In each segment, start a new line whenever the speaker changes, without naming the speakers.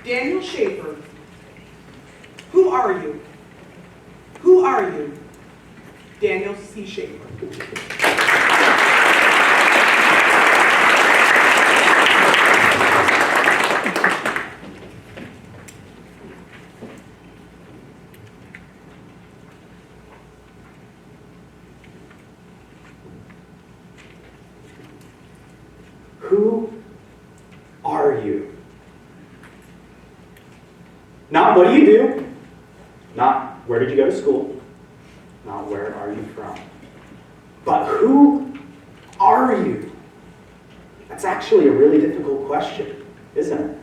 Daniel Schaefer. Who are you? Who are you? Daniel C. Schaefer.
Who are you? Not what do you do, not where did you go to school, not where are you from, but who are you? That's actually a really difficult question, isn't it?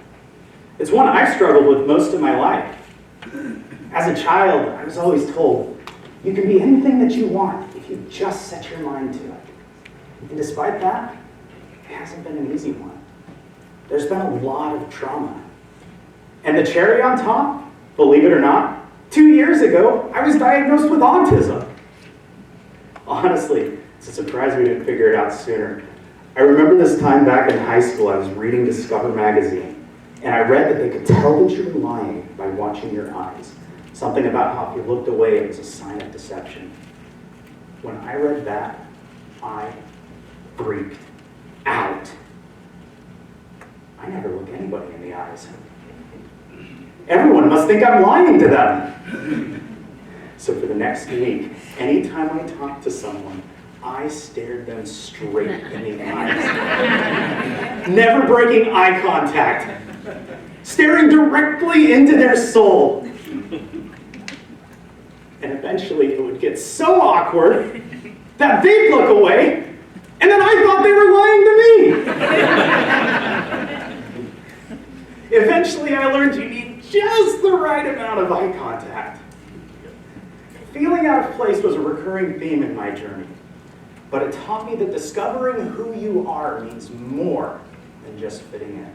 It's one I've struggled with most of my life. As a child, I was always told, you can be anything that you want if you just set your mind to it. And despite that, it hasn't been an easy one. There's been a lot of trauma. And the cherry on top, believe it or not, 2 years ago, I was diagnosed with autism. Honestly, it's a surprise we didn't figure it out sooner. I remember this time back in high school, I was reading Discover magazine, and I read that they could tell that you were lying by watching your eyes. Something about how if you looked away, it was a sign of deception. When I read that, I freaked out. I never look anybody in the eyes. Everyone must think I'm lying to them. So for the next week, anytime I talked to someone, I stared them straight in the eyes. Never breaking eye contact. Staring directly into their soul. And eventually it would get so awkward that they'd look away, and then I thought they were lying to me. Eventually I learned you need just the right amount of eye contact. Feeling out of place was a recurring theme in my journey, but it taught me that discovering who you are means more than just fitting in.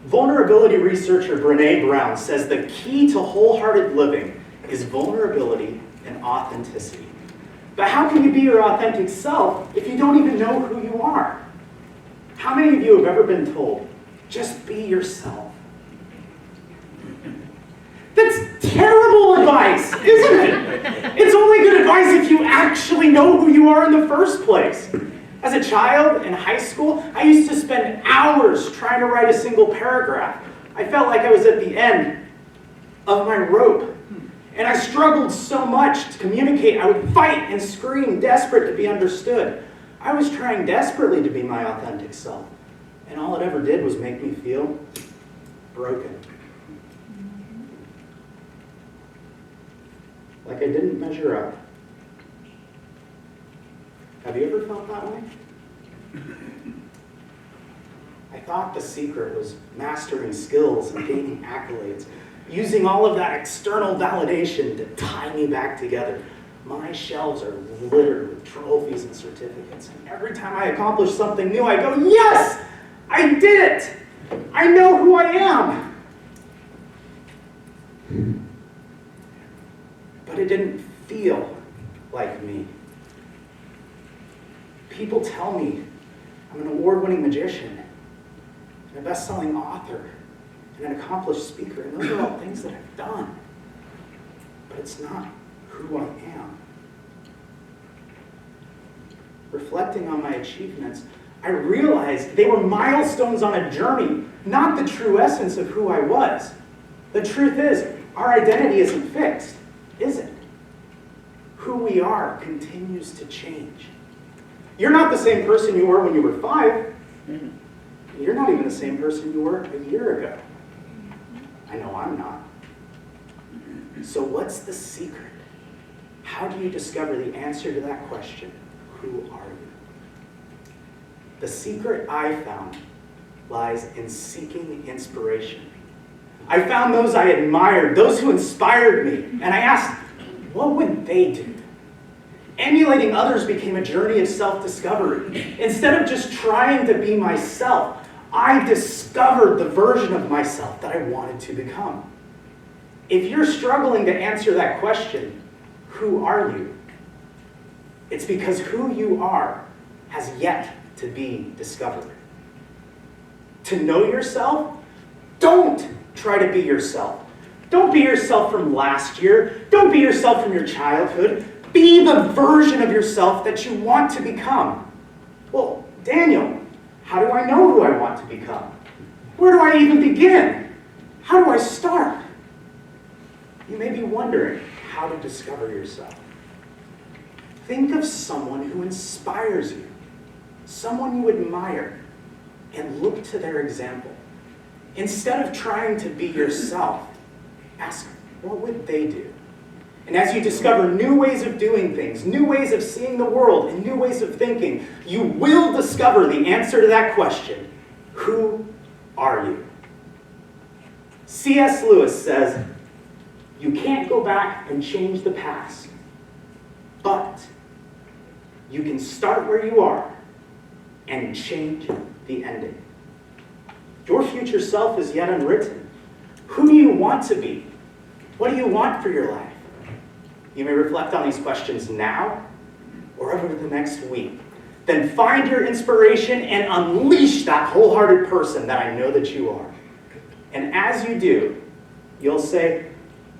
Vulnerability researcher Brené Brown says the key to wholehearted living is vulnerability and authenticity. But how can you be your authentic self if you don't even know who you are? How many of you have ever been told, just be yourself? That's terrible advice, isn't it? It's only good advice if you actually know who you are in the first place. As a child in high school, I used to spend hours trying to write a single paragraph. I felt like I was at the end of my rope. And I struggled so much to communicate. I would fight and scream, desperate to be understood. I was trying desperately to be my authentic self. And all it ever did was make me feel broken. Like I didn't measure up. Have you ever felt that way? I thought the secret was mastering skills and gaining accolades, using all of that external validation to tie me back together. My shelves are littered with trophies and certificates, and every time I accomplish something new, I go, yes, I did it! I know who I am! But it didn't feel like me. People tell me I'm an award-winning magician, and a best-selling author, and an accomplished speaker, and those are all things that I've done. But it's not who I am. Reflecting on my achievements, I realized they were milestones on a journey, not the true essence of who I was. The truth is, our identity isn't fixed, is it? Who we are continues to change. You're not the same person you were when you were 5. You're not even the same person you were a year ago. I know I'm not. So what's the secret? How do you discover the answer to that question? Who are you? The secret I found lies in seeking inspiration. I found those I admired, those who inspired me, and I asked, what would they do? Emulating others became a journey of self-discovery. Instead of just trying to be myself, I discovered the version of myself that I wanted to become. If you're struggling to answer that question, who are you? It's because who you are has yet to be discovered. To know yourself, Don't try to be yourself. Don't be yourself from last year. Don't be yourself from your childhood. Be the version of yourself that you want to become. Well, Daniel, how do I know who I want to become? Where do I even begin? How do I start? You may be wondering how to discover yourself. Think of someone who inspires you, someone you admire, and look to their example. Instead of trying to be yourself, ask, what would they do? And as you discover new ways of doing things, new ways of seeing the world, and new ways of thinking, you will discover the answer to that question. Who are you? C.S. Lewis says, you can't go back and change the past, but you can start where you are and change the ending. Your future self is yet unwritten. Who do you want to be? What do you want for your life? You may reflect on these questions now or over the next week. Then find your inspiration and unleash that wholehearted person that I know that you are. And as you do, you'll say,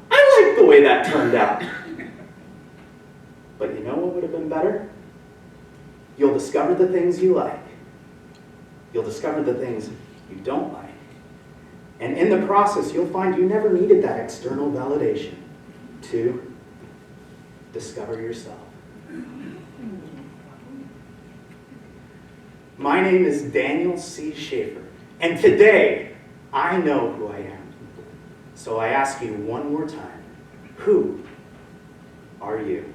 I like the way that turned out. But you know what would have been better? You'll discover the things you like. You'll discover the things you don't like. And in the process, you'll find you never needed that external validation to discover yourself. My name is Daniel C. Schaefer, and today I know who I am. So I ask you one more time, who are you?